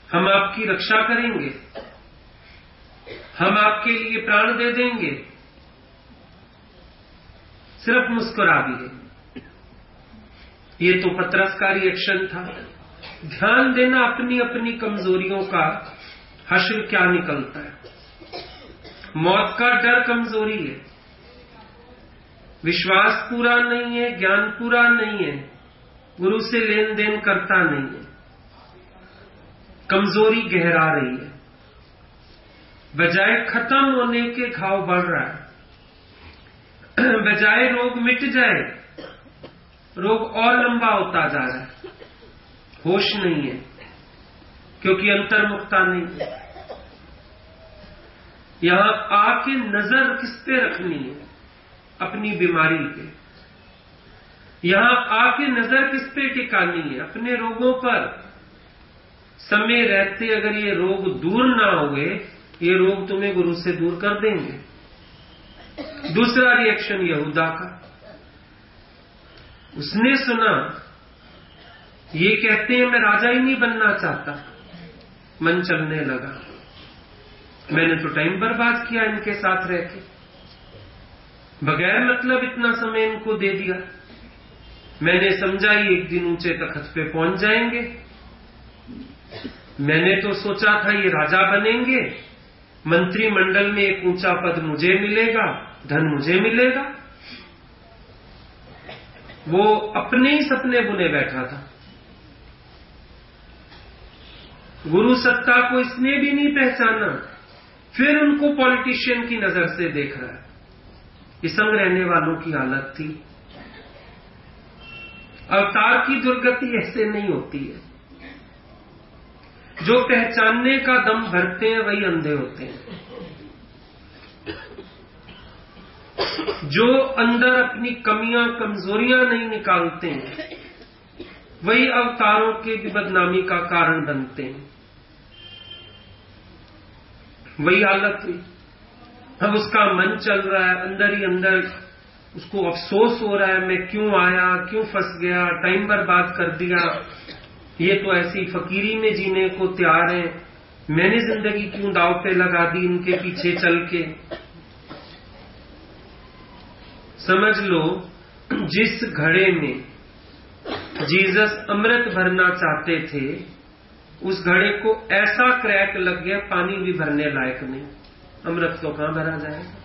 हम आपकी रक्षा करेंगे, हम आपके लिए प्राण दे देंगे, सिर्फ मुस्कुरा दिए। ये तो पतरस का रिएक्शन था। ध्यान देना अपनी अपनी कमजोरियों का हश्र क्या निकलता है। मौत का डर कमजोरी है, विश्वास पूरा नहीं है, ज्ञान पूरा नहीं है, गुरु से लेन देन करता नहीं है, कमजोरी गहरा रही है, बजाय खत्म होने के घाव बढ़ रहा है, बजाय रोग मिट जाए रोग और लंबा होता जा रहा है। होश नहीं है क्योंकि अंतर्मुखता नहीं है। यहां आके नजर किस पे रखनी है? अपनी बीमारी पे। यहां आके नजर किस पे टिकानी है? अपने रोगों पर। समय रहते अगर ये रोग दूर ना हुए, ये रोग तुम्हें गुरु से दूर कर देंगे। दूसरा रिएक्शन यहूदा का, उसने सुना ये कहते हैं मैं राजा ही नहीं बनना चाहता, मन चलने लगा, मैंने तो टाइम बर्बाद किया इनके साथ रह के, बगैर मतलब इतना समय इनको दे दिया। मैंने समझा ही एक दिन ऊंचे तख्त पे पहुंच जाएंगे, मैंने तो सोचा था ये राजा बनेंगे, मंत्रिमंडल में एक ऊंचा पद मुझे मिलेगा, धन मुझे मिलेगा। वो अपने ही सपने बुने बैठा था। गुरु सत्ता को इसने भी नहीं पहचाना, फिर उनको पॉलिटिशियन की नजर से देख रहा है। ये संग रहने वालों की हालत थी। अवतार की दुर्गति ऐसे नहीं होती है। जो पहचानने का दम भरते हैं वही अंधे होते हैं। जो अंदर अपनी कमियां कमजोरियां नहीं निकालते हैं वही अवतारों के भी बदनामी का कारण बनते हैं। वही हालत हुई। अब उसका मन चल रहा है, अंदर ही अंदर उसको अफसोस हो रहा है, मैं क्यों आया, क्यों फंस गया, टाइम बर्बाद कर दिया, ये तो ऐसी फकीरी में जीने को तैयार है, मैंने जिंदगी क्यों दांव पे लगा दी इनके पीछे चल के। समझ लो जिस घड़े में जीसस अमृत भरना चाहते थे उस घड़े को ऐसा क्रैक लग गया, पानी भी भरने लायक नहीं, अमृत तो कहां भरा जाएगा।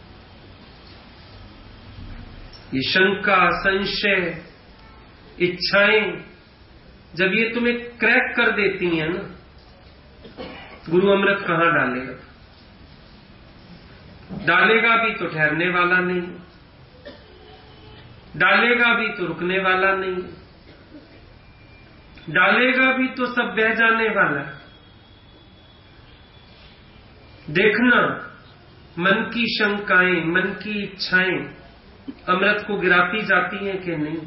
ये शंका, संशय, इच्छाएं जब ये तुम्हें क्रैक कर देती हैं ना, गुरु अमृत कहां डालेगा? डालेगा भी तो ठहरने वाला नहीं, डालेगा भी तो रुकने वाला नहीं, डालेगा भी तो सब बह जाने वाला। देखना मन की शंकाएं, मन की इच्छाएं अमृत को गिराती जाती हैं कि नहीं।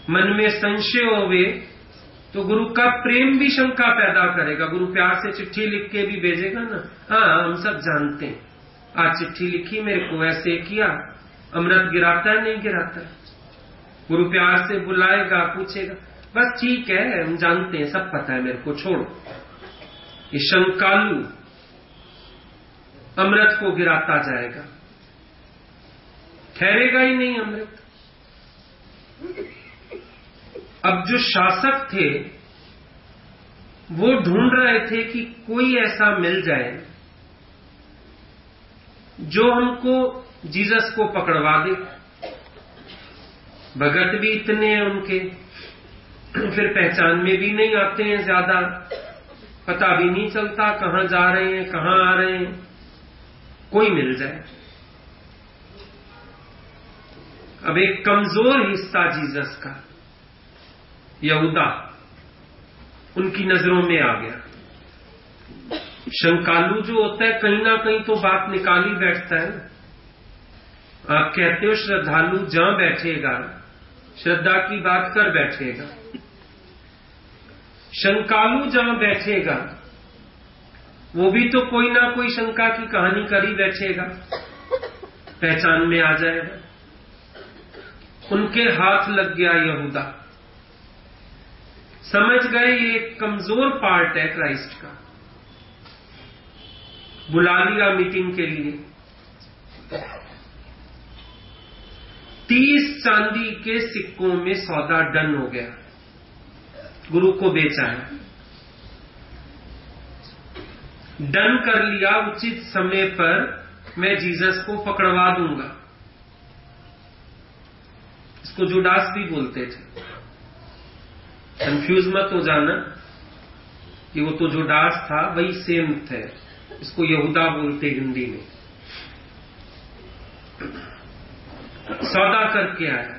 मन में संशय होवे तो गुरु का प्रेम भी शंका पैदा करेगा। गुरु प्यार से चिट्ठी लिख के भी भेजेगा ना, हाँ हम सब जानते हैं, आज चिट्ठी लिखी मेरे को ऐसे किया, अमृत गिराता है नहीं गिराता है। गुरु प्यार से बुलाएगा, पूछेगा, बस ठीक है हम जानते हैं, सब पता है मेरे को, छोड़ो। ये शंकालु अमृत को गिराता जाएगा, ठहरेगा ही नहीं अमृत। अब जो शासक थे वो ढूंढ रहे थे कि कोई ऐसा मिल जाए जो हमको जीसस को पकड़वा दे। भगत भी इतने हैं उनके, फिर पहचान में भी नहीं आते हैं, ज्यादा पता भी नहीं चलता कहां जा रहे हैं कहां आ रहे हैं। कोई मिल जाए। अब एक कमजोर हिस्सा जीसस का, यहूदा, उनकी नजरों में आ गया। शंकालु जो होता है कहीं ना कहीं तो बात निकाल ही बैठता है। आप कहते हो श्रद्धालु जहां बैठेगा श्रद्धा की बात कर बैठेगा, शंकालु जहां बैठेगा वो भी तो कोई ना कोई शंका की कहानी कर ही बैठेगा, पहचान में आ जाएगा। उनके हाथ लग गया यहूदा, समझ गए ये एक कमजोर पार्ट है क्राइस्ट का, बुला लिया मीटिंग के लिए। 30 चांदी के सिक्कों में सौदा डन हो गया, गुरु को बेचा है, डन कर लिया। उचित समय पर मैं जीसस को पकड़वा दूंगा। इसको जुडास भी बोलते थे, कंफ्यूज मत हो जाना कि वो तो जुडास था वही सेम थे, इसको यहूदा बोलते हिंदी में। सौदा करके आया,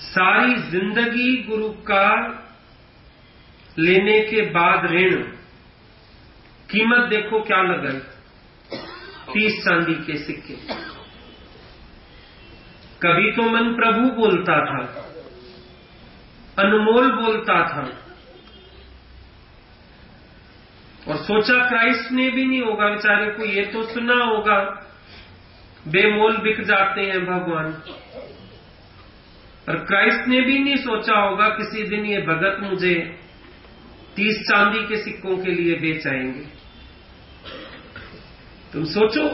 सारी जिंदगी गुरु का लेने के बाद ऋण, कीमत देखो क्या लगाई, 30 चांदी के सिक्के। कभी तो मन प्रभु बोलता था, अनमोल बोलता था, और सोचा क्राइस्ट ने भी नहीं होगा बेचारे को, ये तो सुना होगा बेमोल बिक जाते हैं भगवान। और क्राइस्ट ने भी नहीं सोचा होगा किसी दिन ये भगत मुझे 30 चांदी के सिक्कों के लिए बेच आएंगे। तुम सोचो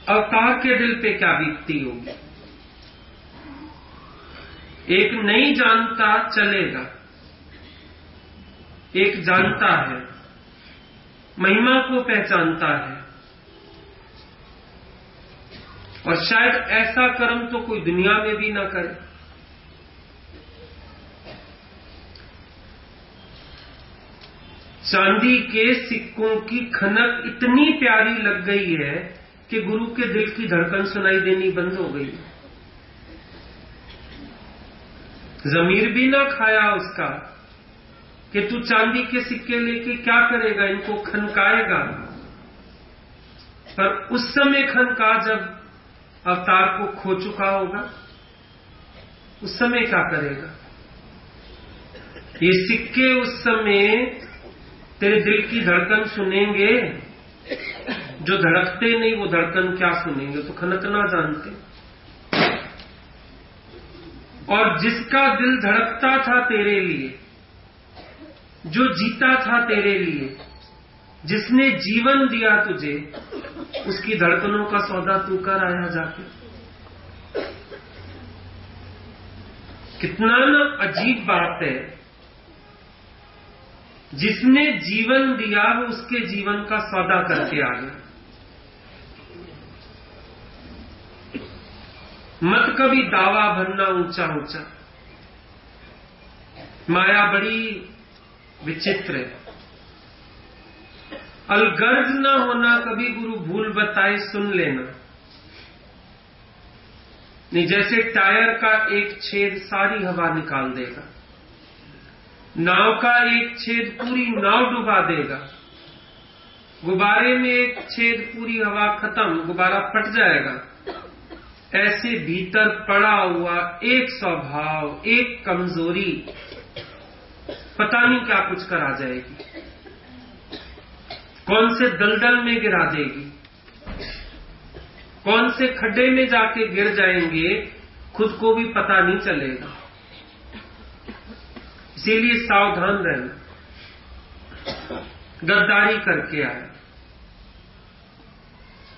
अवतार के दिल पे क्या बीतती होगी। एक नहीं जानता चलेगा, एक जानता है, महिमा को पहचानता है, और शायद ऐसा कर्म तो कोई दुनिया में भी ना करे। चांदी के सिक्कों की खनक इतनी प्यारी लग गई है कि गुरु के दिल की धड़कन सुनाई देनी बंद हो गई। जमीर भी ना खाया उसका कि तू चांदी के सिक्के लेके क्या करेगा, इनको खनकाएगा। पर उस समय खनका जब अवतार को खो चुका होगा, उस समय क्या करेगा। ये सिक्के उस समय तेरे दिल की धड़कन सुनेंगे, जो धड़कते नहीं वो धड़कन क्या सुनेंगे, तो खनकना जानते। और जिसका दिल धड़कता था तेरे लिए, जो जीता था तेरे लिए, जिसने जीवन दिया तुझे, उसकी धड़कनों का सौदा तू कर आया जाके। कितना ना अजीब बात है, जिसने जीवन दिया वो उसके जीवन का सौदा करके आ गया। मत कभी दावा भरना ऊंचा ऊंचा, माया बड़ी विचित्र है। अलगर्ज ना होना, कभी गुरु भूल बताए सुन लेना। नहीं, जैसे टायर का एक छेद सारी हवा निकाल देगा, नाव का एक छेद पूरी नाव डुबा देगा, गुब्बारे में एक छेद पूरी हवा खत्म, गुब्बारा फट जाएगा। ऐसे भीतर पड़ा हुआ एक स्वभाव, एक कमजोरी पता नहीं क्या कुछ करा जाएगी, कौन से दलदल में गिरा देगी, कौन से खड्डे में जाके गिर जाएंगे, खुद को भी पता नहीं चलेगा। इसीलिए सावधान रहना। गद्दारी करके आया,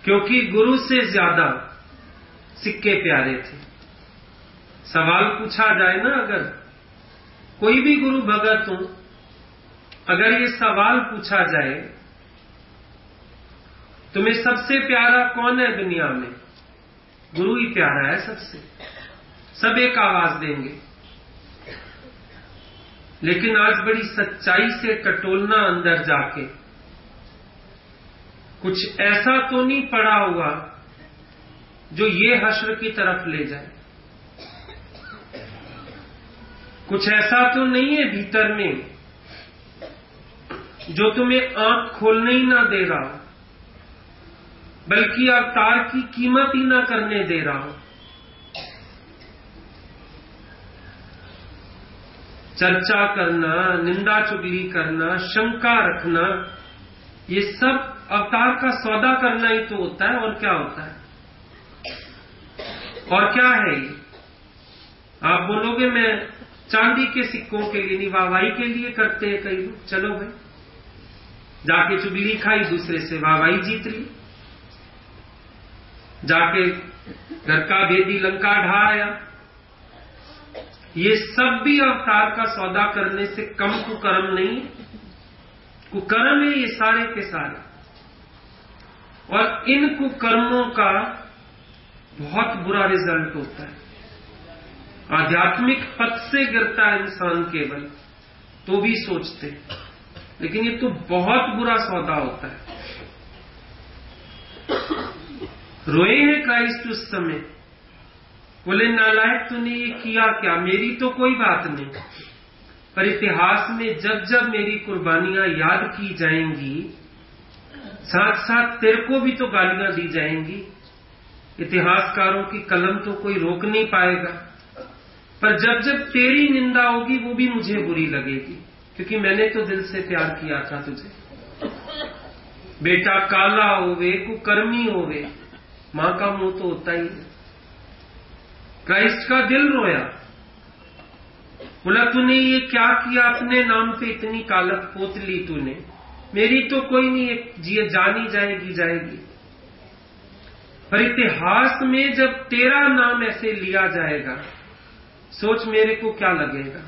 क्योंकि गुरु से ज्यादा सिक्के प्यारे थे। सवाल पूछा जाए ना, अगर कोई भी गुरु भगत हो, अगर ये सवाल पूछा जाए तुम्हें सबसे प्यारा कौन है दुनिया में, गुरु ही प्यारा है सबसे। सब एक आवाज देंगे, लेकिन आज बड़ी सच्चाई से टटोलना अंदर जाके, कुछ ऐसा तो नहीं पड़ा हुआ जो ये हश्र की तरफ ले जाए, कुछ ऐसा तो नहीं है भीतर में जो तुम्हें आंख खोलने ही ना दे रहा, बल्कि अवतार की कीमत ही ना करने दे रहा हो। चर्चा करना, निंदा चुगली करना, शंका रखना, ये सब अवतार का सौदा करना ही तो होता है। और क्या होता है? और क्या है ये? आप बोलोगे मैं चांदी के सिक्कों के लिए नहीं, वाहवाही के लिए करते हैं कई लोग। चलो भाई, जाके चुगली खाई, दूसरे से वाहवाही जीत ली, जाके घर का भेदी लंका ढा आया। ये सब भी अवतार का सौदा करने से कम कुकर्म नहीं है, कुकर्म है ये सारे के सारे। और इन कुकर्मों का बहुत बुरा रिजल्ट होता है। आध्यात्मिक पथ से गिरता है इंसान केवल, तो भी सोचते, लेकिन ये तो बहुत बुरा सौदा होता है। रोए हैं क्राइस्ट उस समय, बोले नालायक तूने ये किया क्या, मेरी तो कोई बात नहीं, पर इतिहास में जब जब मेरी कुर्बानियां याद की जाएंगी, साथ साथ तेरे को भी तो गालियां दी जाएंगी। इतिहासकारों की कलम तो कोई रोक नहीं पाएगा, पर जब जब तेरी निंदा होगी वो भी मुझे बुरी लगेगी, क्योंकि मैंने तो दिल से प्यार किया था तुझे। बेटा काला होवे, कुकर्मी होवे, मां का मुंह तो होता ही है। क्राइस्ट का दिल रोया, बोला तूने ये क्या किया, अपने नाम पे इतनी कालक पोत ली तूने, मेरी तो कोई नहीं, जानी जाएगी जाएगी, पर इतिहास में जब तेरा नाम ऐसे लिया जाएगा, सोच मेरे को क्या लगेगा।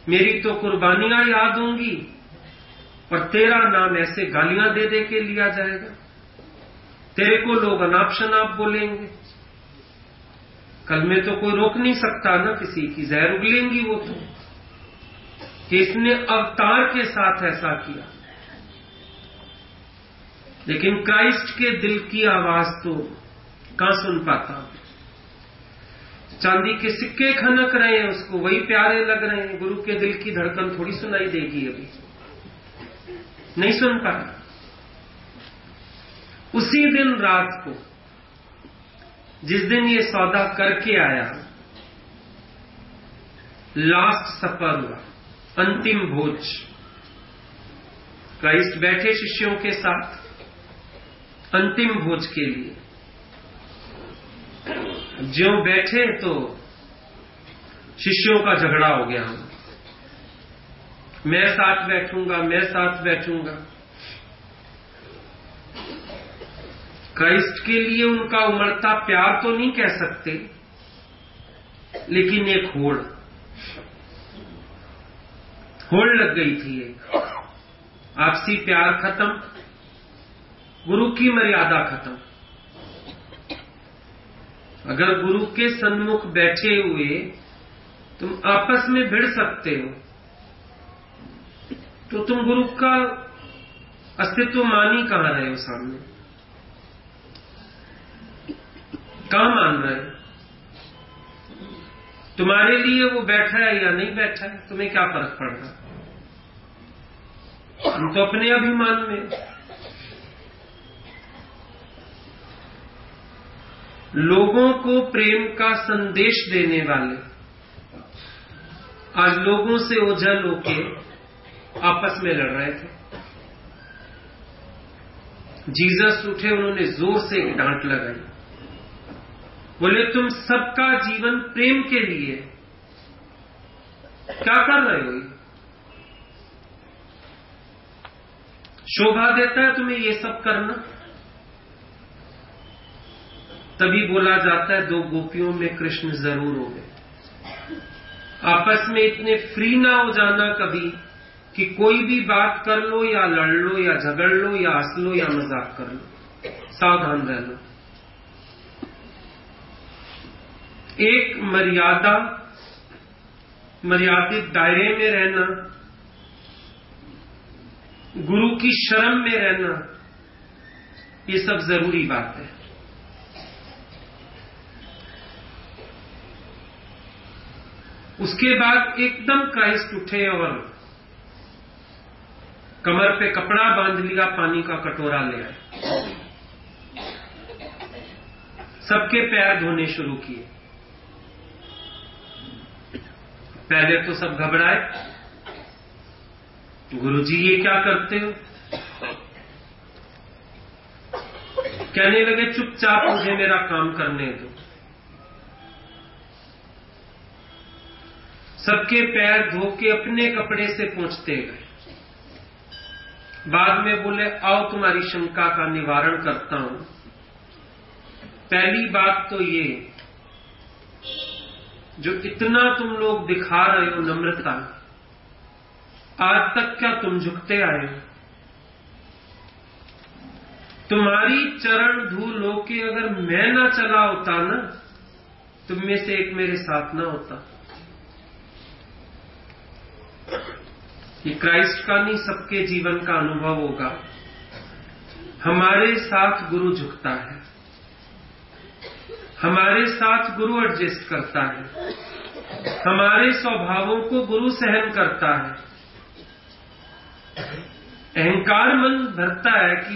मेरी तो कुर्बानियां याद होंगी और तेरा नाम ऐसे गालियां दे दे के लिया जाएगा। तेरे को लोग अनाप शनाप बोलेंगे, कल में तो कोई रोक नहीं सकता ना किसी की, जहर उगलेंगी वो तो कि इसने अवतार के साथ ऐसा किया। लेकिन क्राइस्ट के दिल की आवाज तो कहां सुन पाता। चांदी के सिक्के खनक रहे हैं, उसको वही प्यारे लग रहे हैं, गुरु के दिल की धड़कन थोड़ी सुनाई देगी, अभी नहीं सुन पाया। उसी दिन रात को, जिस दिन ये सौदा करके आया, लास्ट सफर हुआ, अंतिम भोज। क्राइस्ट बैठे शिष्यों के साथ अंतिम भोज के लिए। ज्यों बैठे तो शिष्यों का झगड़ा हो गया, मैं साथ बैठूंगा, मैं साथ बैठूंगा। क्राइस्ट के लिए उनका उमड़ता प्यार तो नहीं कह सकते, लेकिन एक होड़ लग गई थी। एक आपसी प्यार खत्म, गुरु की मर्यादा खत्म। अगर गुरु के सन्मुख बैठे हुए तुम आपस में भिड़ सकते हो, तो तुम गुरु का अस्तित्व मान ही कहां रहे हो, सामने कहां मान रहे हो? तुम्हारे लिए वो बैठा है या नहीं बैठा है, तुम्हें क्या फर्क पड़ रहा? हम तो अपने अभिमान में। लोगों को प्रेम का संदेश देने वाले आज लोगों से ओझल होके आपस में लड़ रहे थे। जीसस उठे, उन्होंने जोर से डांट लगाई, बोले तुम सबका जीवन प्रेम के लिए क्या कर रहे हो? शोभा देता है तुम्हें ये सब करना? तभी बोला जाता है 2 गोपियों में कृष्ण जरूर हो गए। आपस में इतने फ्री ना हो जाना कभी कि कोई भी बात कर लो या लड़ लो या झगड़ लो या हंस लो या मजाक कर लो, सावधान रह लो। एक मर्यादित दायरे में रहना, गुरु की शरण में रहना, ये सब जरूरी बात है। उसके बाद एकदम क्राइस्ट उठे और कमर पे कपड़ा बांध लिया, पानी का कटोरा ले आए, सबके पैर धोने शुरू किए। पहले तो सब घबराए, गुरुजी ये क्या करते हो? कहने लगे चुपचाप मुझे मेरा काम करने दो। सबके पैर धो के अपने कपड़े से पोंछते गए। बाद में बोले, आओ तुम्हारी शंका का निवारण करता हूं। पहली बात तो ये, जो इतना तुम लोग दिखा रहे हो नम्रता, आज तक क्या तुम झुकते आए हो? तुम्हारी चरण धूल होके अगर मैं ना चला होता ना, तुम में से एक मेरे साथ ना होता। ये क्राइस्ट का नहीं, सबके जीवन का अनुभव होगा। हमारे साथ गुरु झुकता है, हमारे साथ गुरु एडजस्ट करता है, हमारे स्वभावों को गुरु सहन करता है। अहंकार मन भरता है कि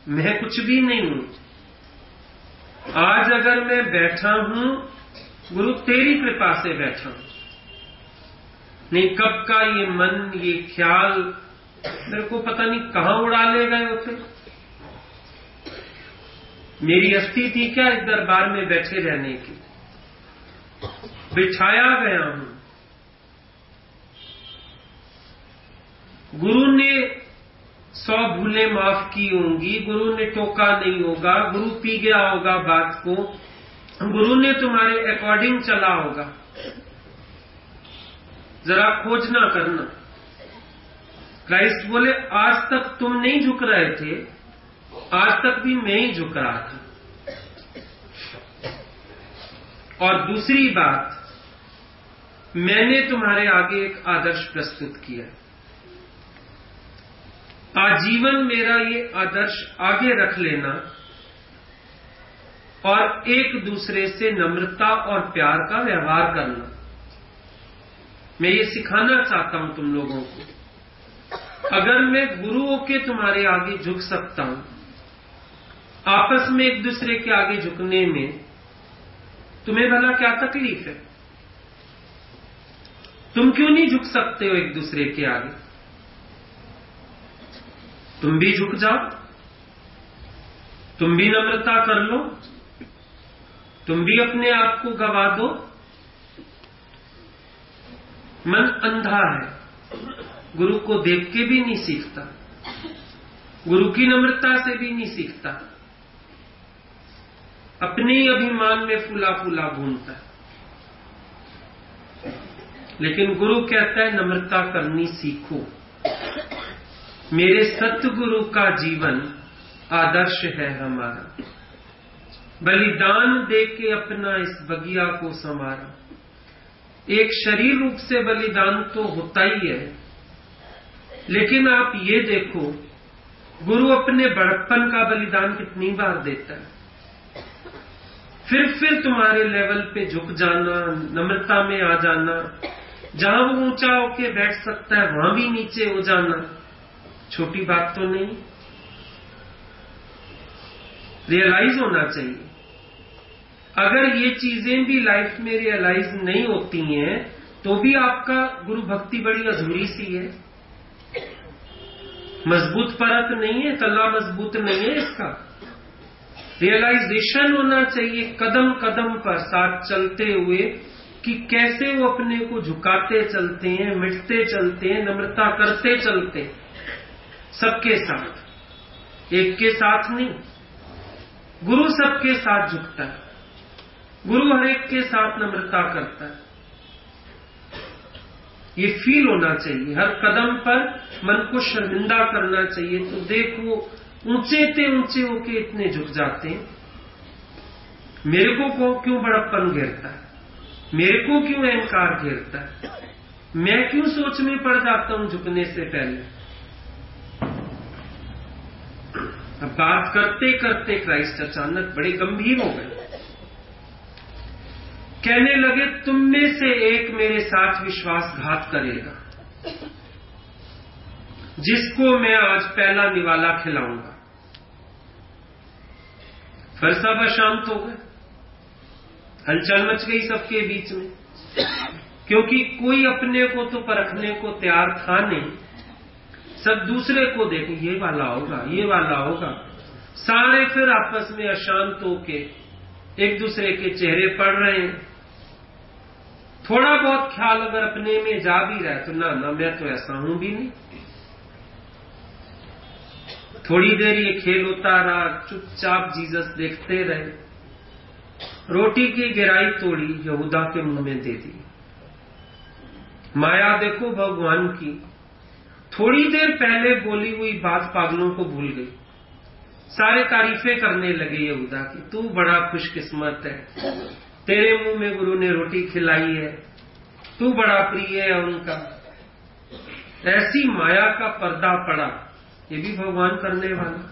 मैं कुछ भी नहीं हूं। आज अगर मैं बैठा हूं, गुरु तेरी कृपा से बैठा हूं। नहीं, कब का ये मन, ये ख्याल मेरे को पता नहीं कहां उड़ा ले गए होते। मेरी अस्थि थी क्या इस दरबार में बैठे रहने की? बिठाया गया हूं। गुरु ने 100 भूलें माफ की होंगी, गुरु ने टोका नहीं होगा, गुरु पी गया होगा बात को, गुरु ने तुम्हारे अकॉर्डिंग चला होगा। जरा खोज ना करना। क्राइस्ट बोले, आज तक तुम नहीं झुक रहे थे, आज तक भी मैं ही झुक रहा था। और दूसरी बात, मैंने तुम्हारे आगे एक आदर्श प्रस्तुत किया। आजीवन मेरा ये आदर्श आगे रख लेना और एक दूसरे से नम्रता और प्यार का व्यवहार करना। मैं ये सिखाना चाहता हूं तुम लोगों को। अगर मैं गुरुओं के तुम्हारे आगे झुक सकता हूं, आपस में एक दूसरे के आगे झुकने में तुम्हें भला क्या तकलीफ है? तुम क्यों नहीं झुक सकते हो एक दूसरे के आगे? तुम भी झुक जाओ, तुम भी नम्रता कर लो, तुम भी अपने आप को गवा दो। मन अंधा है, गुरु को देख के भी नहीं सीखता, गुरु की नम्रता से भी नहीं सीखता, अपने ही अभिमान में फूला फूला घूमता है। लेकिन गुरु कहता है नम्रता करनी सीखो। मेरे सतगुरु का जीवन आदर्श है हमारा। बलिदान दे के अपना इस बगिया को संवारा। एक शरीर रूप से बलिदान तो होता ही है, लेकिन आप ये देखो गुरु अपने बड़प्पन का बलिदान कितनी बार देता है। फिर तुम्हारे लेवल पे झुक जाना, नम्रता में आ जाना, जहां वो ऊंचा होके बैठ सकता है वहां भी नीचे हो जाना, छोटी बात तो नहीं। रियलाइज होना चाहिए। अगर ये चीजें भी लाइफ में रियलाइज नहीं होती हैं तो भी आपका गुरु भक्ति बड़ी अधूरी सी है, मजबूत परत नहीं है, तल्ला मजबूत नहीं है इसका। रियलाइजेशन होना चाहिए कदम कदम पर साथ चलते हुए कि कैसे वो अपने को झुकाते चलते हैं, मिटते चलते हैं, नम्रता करते चलते हैं, सबके साथ, एक के साथ नहीं। गुरु सबके साथ झुकता है, गुरु हर एक के साथ नम्रता करता है। ये फील होना चाहिए। हर कदम पर मन को शर्मिंदा करना चाहिए। तो देखो ऊंचे ते ऊंचे होके इतने झुक जाते हैं। मेरे को क्यों बड़प्पन घेरता है, मेरे को क्यों अहंकार घेरता है, मैं क्यों सोच में पड़ जाता हूं झुकने से पहले। अब बात करते करते क्राइस्ट अचानक बड़े गंभीर हो गए। कहने लगे, तुम में से एक मेरे साथ विश्वासघात करेगा, जिसको मैं आज पहला निवाला खिलाऊंगा। फिर सब अशांत हो गए, हलचल मच गई सबके बीच में, क्योंकि कोई अपने को तो परखने को तैयार था नहीं। सब दूसरे को देखे, ये वाला होगा, ये वाला होगा। सारे फिर आपस में अशांत होके एक दूसरे के चेहरे पड़ रहे हैं। थोड़ा बहुत ख्याल अगर अपने में जा भी रहा है तो ना मैं तो ऐसा हूं भी नहीं। थोड़ी देर ये खेल होता रहा, चुपचाप जीसस देखते रहे। रोटी की गिराई तोड़ी, यहूदा के मुंह में दे दी। माया देखो भगवान की, थोड़ी देर पहले बोली हुई बात पागलों को भूल गई। सारे तारीफें करने लगे यहूदा की, तू बड़ा खुशकिस्मत है, तेरे मुंह में गुरु ने रोटी खिलाई है, तू बड़ा प्रिय है उनका। ऐसी माया का पर्दा पड़ा, ये भी भगवान करने वाला।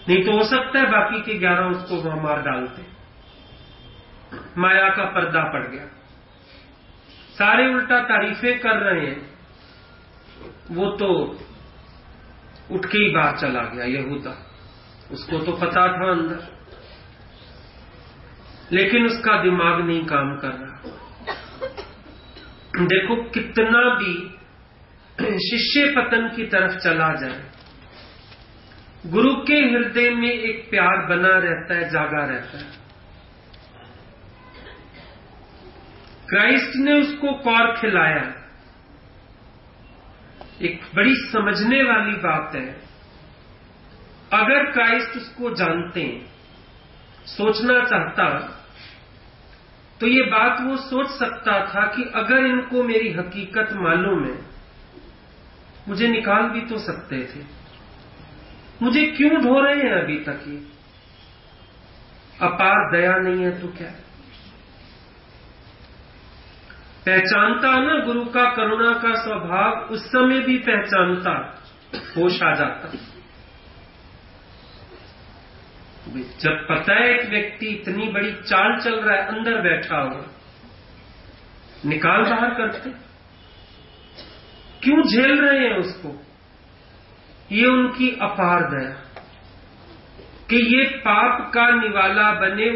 नहीं तो हो सकता है बाकी के 11 उसको वहां मार डालते। माया का पर्दा पड़ गया, सारे उल्टा तारीफें कर रहे हैं, वो तो उठ के ही बाहर चला गया यहूदा। उसको तो पता था अंदर, लेकिन उसका दिमाग नहीं काम कर रहा। देखो कितना भी शिष्य पतन की तरफ चला जाए, गुरु के हृदय में एक प्यार बना रहता है, जागा रहता है। क्राइस्ट ने उसको कौर खिलाया। एक बड़ी समझने वाली बात है, अगर क्राइस्ट उसको जानते, सोचना चाहता तो ये बात वो सोच सकता था कि अगर इनको मेरी हकीकत मालूम है, मुझे निकाल भी तो सकते थे, मुझे क्यों ढो रहे हैं अभी तक ये? अपार दया नहीं है तो क्या? पहचानता ना गुरु का करुणा का स्वभाव, उस समय भी पहचानता, होश आ जाता। जब पता है एक व्यक्ति इतनी बड़ी चाल चल रहा है, अंदर बैठा हुआ, निकाल बाहर करते, क्यों झेल रहे हैं उसको? ये उनकी अपार दया कि ये पाप का निवाला बने।